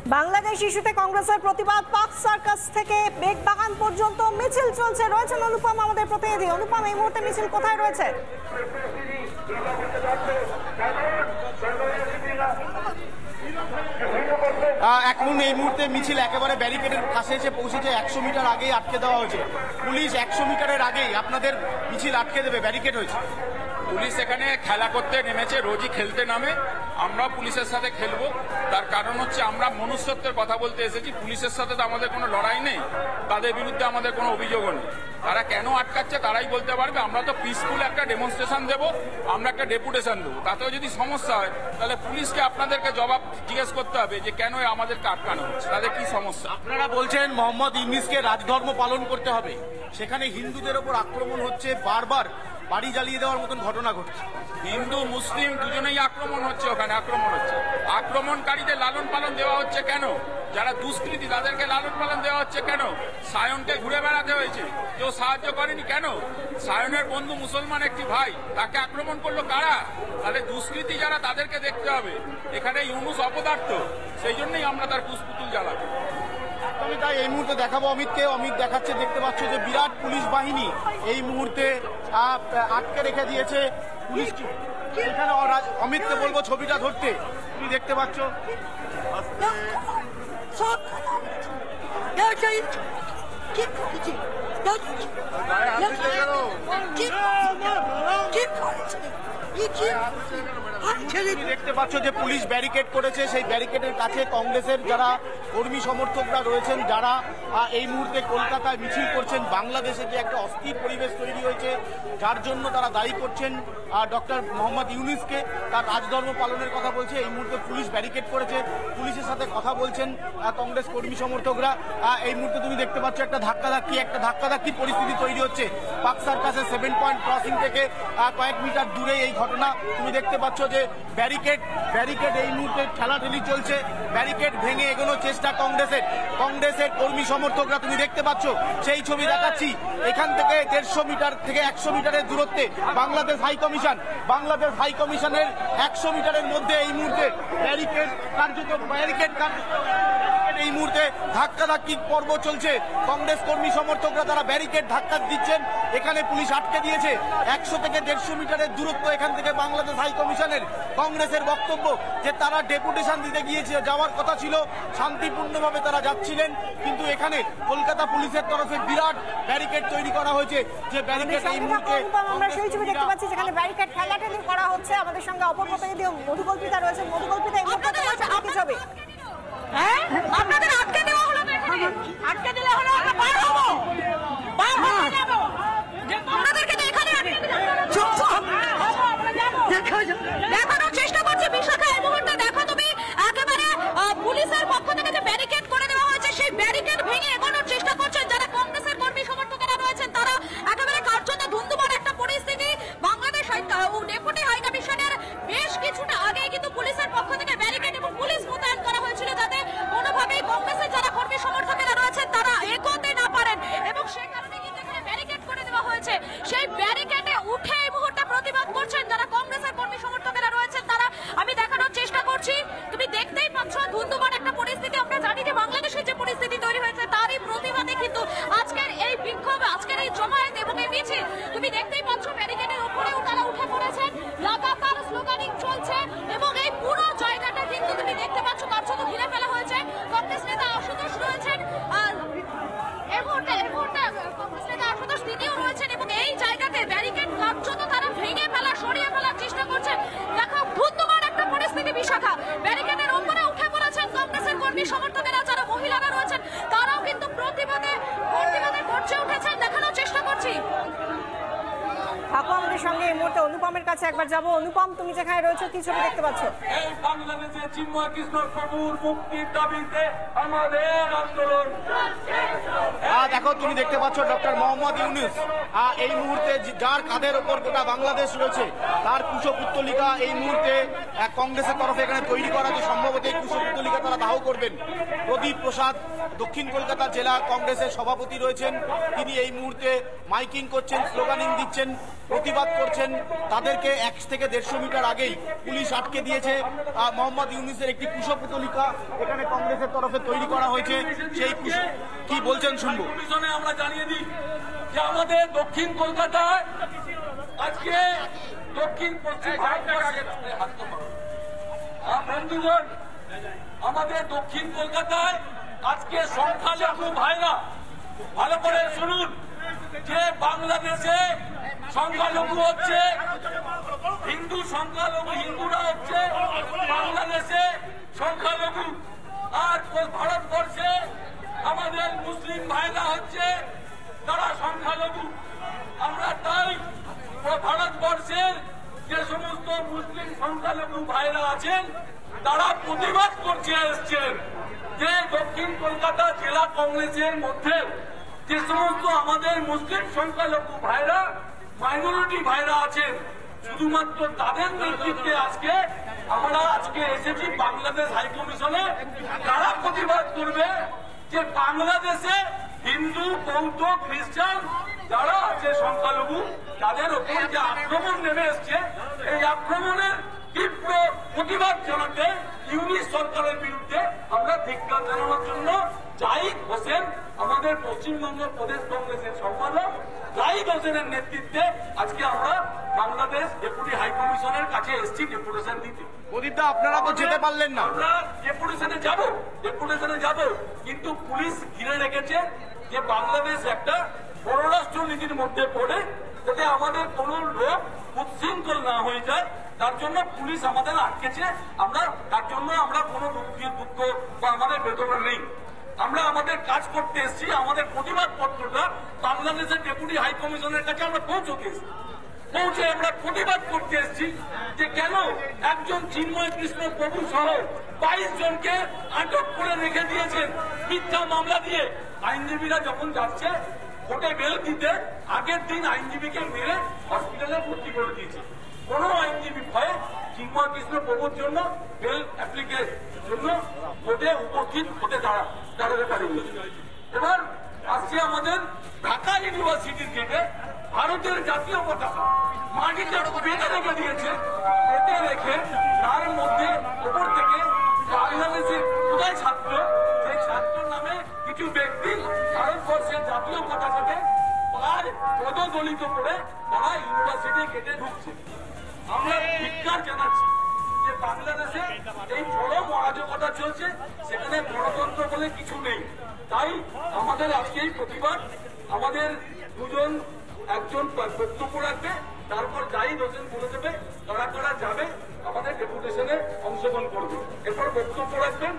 বাংলাদেশ ইস্যুতে কংগ্রেসের প্রতিবাদ, পাক সার্কাস থেকে বেগবাগান পর্যন্ত মিছিল চলছে। রয়েছেন অনুপম, আমাদের প্রতিনিধি। অনুপম, এই মুহূর্তে মিছিল কোথায় রয়েছে? এখন এই মুহূর্তে মিছিল একেবারে ব্যারিকেডের কাছে এসে পৌঁছেছে। 100 মিটার আগেই আটকে দেওয়া হয়েছে। পুলিশ 100 মিটারের আগেই আপনাদের মিছিল আটকে দেবে, ব্যারিকেড হয়েছে। পুলিশ এখানে খেলা করতে নেমেছে, রোজই খেলতে নামে, আমরাও পুলিশের সাথে খেলবো। তার কারণ হচ্ছে আমরা মনুষ্যত্বের কথা বলতে এসেছি। পুলিশের সাথে তো আমাদের কোনো লড়াই নেই, তাদের বিরুদ্ধে আমাদের কোনো অভিযোগও নেই। তারা কেন আটকাচ্ছে তারাই বলতে পারবে। আমরা তো পিসফুল একটা ডেমনস্ট্রেশন দেবো, আমরা একটা ডেপুটেশন দেবো। তাতেও যদি সমস্যা হয় তাহলে পুলিশকে আপনাদেরকে জবাব জিজ্ঞেস করতে হবে যে কেন আমাদেরকে আটকানো হচ্ছে, তাদের কি সমস্যা। আপনারা বলছেন মোহাম্মদ ইউনূসকে রাজধর্ম পালন করতে হবে, সেখানে হিন্দুদের ওপর আক্রমণ হচ্ছে, বারবার বাড়ি জ্বালিয়ে দেওয়ার মতন ঘটনা ঘটছে। হিন্দু মুসলিম দুজনেই আক্রমণ হচ্ছে, ওখানে আক্রমণ হচ্ছে। আক্রমণকারীদের লালন পালন দেওয়া হচ্ছে কেন? যারা দুষ্কৃতী তাদেরকে লালন পালন দেওয়া হচ্ছে কেন? সায়নকে ঘুরে বেড়াতে হয়েছে, কেউ সাহায্য করেনি কেন? সায়নের বন্ধু মুসলমান একটি ভাই, তাকে আক্রমণ করলো কারা? তাহলে দুষ্কৃতী যারা তাদেরকে দেখতে হবে। এখানে ইউনূস অপদার্থ, সেই জন্যই আমরা তার কুশপুতুল জ্বালাবো। আমি তাই এই মুহূর্তে দেখাবো অমিতকে। অমিত দেখাচ্ছে, দেখতে পাচ্ছ যে বিরাট পুলিশ বাহিনী এই মুহূর্তে আটকে রেখে দিয়েছে পুলিশ। এখানে অমিতকে বলবো ছবিটা ধরতে। তুমি দেখতে পাচ্ছ দেখতে পাচ্ছ যে পুলিশ ব্যারিকেড করেছে। সেই ব্যারিকেডের কাছে কংগ্রেসের যারা কর্মী সমর্থকরা রয়েছেন, যারা এই মুহূর্তে কলকাতায় মিছিল করছেন। বাংলাদেশে যে একটা অস্থির পরিবেশ তৈরি হয়েছে, যার জন্য তারা দায়ী করছেন ডক্টর মোহাম্মদ ইউনূসকে, তার রাজধর্ম পালনের কথা বলছে। এই মুহূর্তে পুলিশ ব্যারিকেড করেছে, পুলিশের সাথে কথা বলছেন কংগ্রেস কর্মী সমর্থকরা। এই মুহূর্তে তুমি দেখতে পাচ্ছ একটা ধাক্কাধাক্কি পরিস্থিতি তৈরি হচ্ছে। পাক সার্কাসের 7 পয়েন্ট ক্রসিং থেকে কয়েক মিটার দূরে এই ঘটনা। তুমি দেখতে পাচ্ছ যে ব্যারিকেড এই মুহূর্তে ঠেলাঠেলি চলছে। ব্যারিকেড ভেঙে এগোনোর চেষ্টা কংগ্রেসের কর্মী সমর্থকরা। তুমি দেখতে পাচ্ছ সেই ছবি দেখাচ্ছি। এখান থেকে 150 মিটার থেকে 100 মিটারের দূরত্বে বাংলাদেশ হাইকমিশনের 100 মিটারের মধ্যে এই মুহূর্তে ব্যারিকেড এই মুহূর্তে ধাক্কাধাক্কি পর্ব চলছে। কংগ্রেস কর্মী সমর্থকরা তারা ব্যারিকেড ধাক্কা দিচ্ছেন। এখানে পুলিশ আটকে দিয়েছে। 100 থেকে 150 মিটারের দূরত্ব এখান থেকে বাংলাদেশ হাইকমিশনের। কংগ্রেসের বক্তব্য যে তারা ডেপুটেশন দিতে গিয়েছে, যাওয়ার কথা ছিল, শান্তিপূর্ণভাবে তারা যাচ্ছিলেন, কিন্তু এখানে কলকাতা পুলিশের তরফে বিরাট ব্যারিকেড তৈরি করা হয়েছে। যে ব্যারিকেড এই মুহূর্তে আমরা সেই ছবি দেখতে পাচ্ছি যেখানে ব্যারিকেড ঠেলাঠেলি করা হচ্ছে। আমাদের সঙ্গে অপর প্রতিনিধি মধুকল্পিতা রয়েছে। মধুকল্পিতা, এই মুহূর্তে কি ছবি? হ্যাঁ, আপনাদের আটকে দেওয়া হলো না। এখানে আটকে দিলে হলো আমরা পার হবো, যাব। আপনাদেরকে এখানে দেখানোর চেষ্টা করছে বিশাখা। এই মুহূর্তে দেখো তুমি, একেবারে পুলিশের পক্ষ থেকে যে ব্যারিকেড করে দেওয়া হয়েছে, সেই ব্যারিকেড ভেঙে এগোনোর চেষ্টা করছেন যারা কংগ্রেসের কর্মী সমর্থকেরা রয়েছেন। তারা একেবারে কার্যত ধুন্ধুমার একটা পরিস্থিতি। বাংলাদেশ ডেপুটি হাই কমিশনের বেশ কিছুটা আগে কিন্তু পুলিশের পক্ষ থেকে ব্যারিকেড এবং পুলিশ মোতায়েন করা হয়েছিল, যাতে কোনোভাবেই কংগ্রেসের যারা কর্মী সমর্থকেরা রয়েছেন তারা এগোতে না পারেন, এবং সেই কারণে কিন্তু এখানে ব্যারিকেড করে দেওয়া হয়েছে। সেই ব্যারিকেডে উঠে এই মুহূর্তে প্রতিবাদ করছেন যারা কংগ্রেসের কর্মী সমর্থকেরা রয়েছেন তারা। আমি দেখানোর চেষ্টা করছি, তুমি দেখতেই পাচ্ছ ধুন্ধুমার একটা পরিস্থিতি। আমরা জানি যে বাংলাদেশের যে পরিস্থিতি তৈরি হয়েছে তারই প্রতিবাদে কিন্তু আজকের এই বিক্ষোভ, আজকের এই জমায়েত এবং এই মিছিল। তুমি দেখতেই পাচ্ছ ব্যারিকেডের উপরেও তারা উঠে পড়েছেন, লাগাতার স্লোগানিং চলছে, এবং এই পুরো জায়গাটা কিন্তু তুমি দেখতে পাচ্ছ কার্যত ঘিরে ফেলা হয়েছে। কংগ্রেস নেতা আশুতোষ রয়েছেন, এই মুহূর্তে কংগ্রেস নেতা আশুতোষ তিনিও রয়েছেন, এবং এই জায়গাতে ব্যারিকেড কার্যত তারা ভেঙে ফেলা, সরিয়ে ফেলার চেষ্টা করছেন। দেখো ধুন্ধুমার একটা পরিস্থিতি বিশাখা। ব্যারিকেডের উপরে উঠে পড়েছেন কংগ্রেসের কর্মী সমর্থকেরা, যারা মহিলারা রয়েছেন তারাও কিন্তু প্রতিবাদে গর্জে উঠেছেন। দেখানোর চেষ্টা করছি। থাকো আমাদের সঙ্গে। এই মুহূর্তে অনুপমের কাছে একবার যাবো। অনুপম, তুমি যেখানে রয়েছো কি ছবি দেখতে পাচ্ছ? এই বাংলাদেশে চিন্ময় কৃষ্ণ প্রভুর মুক্তির দাবিতে আমাদের আন্দোলন। দেখো তুমি দেখতে পাচ্ছ ডক্টর মোহাম্মদ ইউনূস এই মুহূর্তে যার কাঁধের ওপর গোটা বাংলাদেশ রয়েছে, তার কুশপুত্তলিকা এই মুহূর্তে কংগ্রেসের তরফে এখানে তৈরি করা যে সম্ভবত এই কুশপুত্তলিকা তারা দাহ করবেন। প্রদীপ প্রসাদ দক্ষিণ কলকাতা জেলা কংগ্রেসের সভাপতি রয়েছেন, তিনি এই মুহূর্তে মাইকিং করছেন, স্লোগানিং দিচ্ছেন, প্রতিবাদ করছেন। তাদেরকে 1 থেকে 150 মিটার আগেই পুলিশ আটকে দিয়েছে। মোহাম্মদ ইউনূসের একটি কুশপুত্তলিকা এখানে কংগ্রেসের তরফে তৈরি করা হয়েছে। সেই কি বলছেন শুনবো। আমরা জানিয়ে দিই যে আমাদের দক্ষিণ কলকাতায় আজকে দক্ষিণ পশ্চিম বন্ধুগণ, আমাদের দক্ষিণ কলকাতায় আজকে সংখ্যালঘু ভাইরা ভালো করে শুনুন যে বাংলাদেশে সংখ্যালঘু হচ্ছে হিন্দু, সংখ্যালঘু হিন্দুরা হচ্ছে বাংলাদেশে সংখ্যালঘু, আর ভারতবর্ষে আমাদের মুসলিম ভাইরা হচ্ছে তারা সংখ্যালঘু। আমরা তাই ভারতবর্ষের যে সমস্ত মুসলিম সংখ্যালঘু ভাইরা আছেন তারা প্রতিবাদ করছে এসছেন যে দক্ষিণ কলকাতা জেলা কংগ্রেসের মধ্যে যে সমস্ত আমাদের মুসলিম সংখ্যালঘু ভাইরা, মাইনরিটি ভাইরা আছেন, শুধুমাত্র তাদের নেতৃত্বে আজকে আমরা এসেছি বাংলাদেশ হাইকমিশনে। তারা প্রতিবাদ করবে যে বাংলাদেশে হিন্দু, বৌদ্ধ, খ্রিস্টান যারা আছে সংখ্যালঘু তাদের উপর যে আক্রমণ নেমে এসছে, এই আক্রমণের তীব্র প্রতিবাদ জানাতে ইউনিট সরকারের বিরুদ্ধে আমরা ধিক্কার জানানোর জন্য জাহিদ হোসেন, আমাদের পশ্চিমবঙ্গ প্রদেশ কংগ্রেসের সম্পাদক জাহিদ হোসেনের নেতৃত্বে আজকে আমরা বাংলাদেশ ডেপুটি হাইকমিশনের কাছে এসছি ডেপুটেশন দিতে। প্রদীপদা, আপনারা তো যেতে পারলেন না। আমরা ডেপুটেশনে যাব, কিন্তু পুলিশ ঘিরে রেখেছে যে বাংলাদেশ একটা পররাষ্ট্র নীতির মধ্যে পড়ে যাতে আমাদের কোন লোক উচ্ছৃঙ্খল না হয়ে যায়, তার জন্য পুলিশ আমাদের আটকেছে। তার জন্য আমরা কোনো দুঃখ বা আমাদের বেদনা নেই। আমরা আমাদের কাজ করতে এসেছি, আমাদের প্রতিবাদ পত্রটা বাংলাদেশের ডেপুটি হাইকমিশনের কাছে আমরা পৌঁছে আমরা প্রতিবাদ করতে এসেছি যে কেন একজন চিন্ময় কৃষ্ণ প্রভু সহ 22 জনকে আটক করে রেখে দিয়েছেন মিথ্যা মামলা দিয়ে। আইনজীবীরা যখন যাচ্ছে কোর্টে বেল দিতে, আগের দিন আইনজীবীকে মেরে হসপিটালে ভর্তি করে দিয়েছে। কোন আইনজীবী ভয়ে চিন্ময় কৃষ্ণ প্রভুর জন্য বেল অ্যাপ্লিকের জন্য কোর্টে উপস্থিত হতে দাঁড়াতে পারেনি। এবার আজকে আমাদের ঢাকা ইউনিভার্সিটির গেটে ভারতের জাতীয় পতাকা মাটিতে বেঁধে রেখে দিয়েছে। বেঁধে রেখে তার মধ্যে উপর থেকে বাংলাদেশের কোথায় ছাত্র, সেই ছাত্রের নামে কিছু ব্যক্তি ভারতবর্ষের জাতীয় পতাকাকে পার পদদলিত করে তারা ইউনিভার্সিটি গেটে ঢুকছে। আমরা ধিক্কার জানাচ্ছি যে বাংলাদেশে এই চরম অরাজকতা চলছে, সেখানে গণতন্ত্র বলে কিছু নেই। তাই আমাদের আজকে এই প্রতিবাদ, আমাদের দুজন, একজন বক্তব্য রাখবে, তারপর জাহিদ হোসেন বলে দেবে কারা যাবে আমাদের ডেপুটেশনে অংশগ্রহণ করবে। এরপর বক্তব্য রাখবেন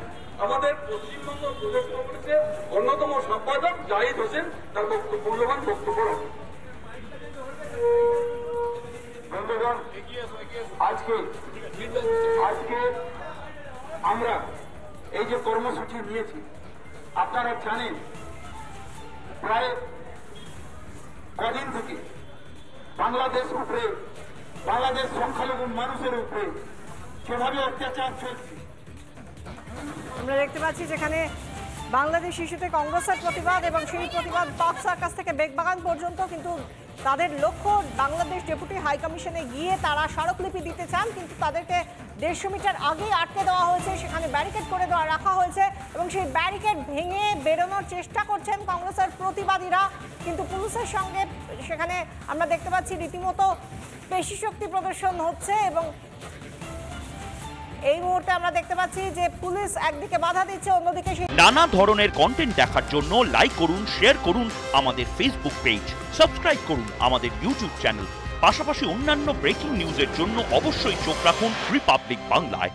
আমাদের পশ্চিমবঙ্গ প্রদেশ কংগ্রেসের অন্যতম সম্পাদক জাহিদ হোসেন, তার মূল্যবান বক্তব্য রাখবেন। বন্ধুগণ, আজকে আমরা এই যে কর্মসূচি নিয়েছি, আপনারা জানেন প্রায় কদিন থেকে বাংলাদেশ সংখ্যালঘু মানুষের উপরে যেভাবে অত্যাচার চলছে। আমরা দেখতে পাচ্ছি যেখানে বাংলাদেশ ইস্যুতে কংগ্রেসের প্রতিবাদ এবং সেই প্রতিবাদ পার্ক সার্কাস থেকে বেগবাগান পর্যন্ত, কিন্তু তাদের লক্ষ্য বাংলাদেশ ডেপুটি হাইকমিশনে গিয়ে তারা স্মারকলিপি দিতে চান, কিন্তু তাদেরকে 150 মিটার আগেই আটকে দেওয়া হয়েছে, সেখানে ব্যারিকেড করে রাখা হয়েছে এবং সেই ব্যারিকেড ভেঙে বেরোনোর চেষ্টা করছেন কংগ্রেসের প্রতিবাদীরা। কিন্তু পুলিশের সঙ্গে সেখানে আমরা দেখতে পাচ্ছি রীতিমতো পেশি শক্তি প্রদর্শন হচ্ছে এবং এই মুহূর্তে আমরা দেখতে পাচ্ছি যে পুলিশ একদিকে বাধা দিচ্ছে, অন্যদিকে নানা ধরনের কন্টেন্ট দেখার জন্য লাইক করুন, শেয়ার করুন আমাদের ফেসবুক পেজ, সাবস্ক্রাইব করুন আমাদের ইউটিউব চ্যানেল। পাশাপাশি অন্যান্য ব্রেকিং নিউজের জন্য অবশ্যই চোখ রাখুন রিপাবলিক বাংলায়।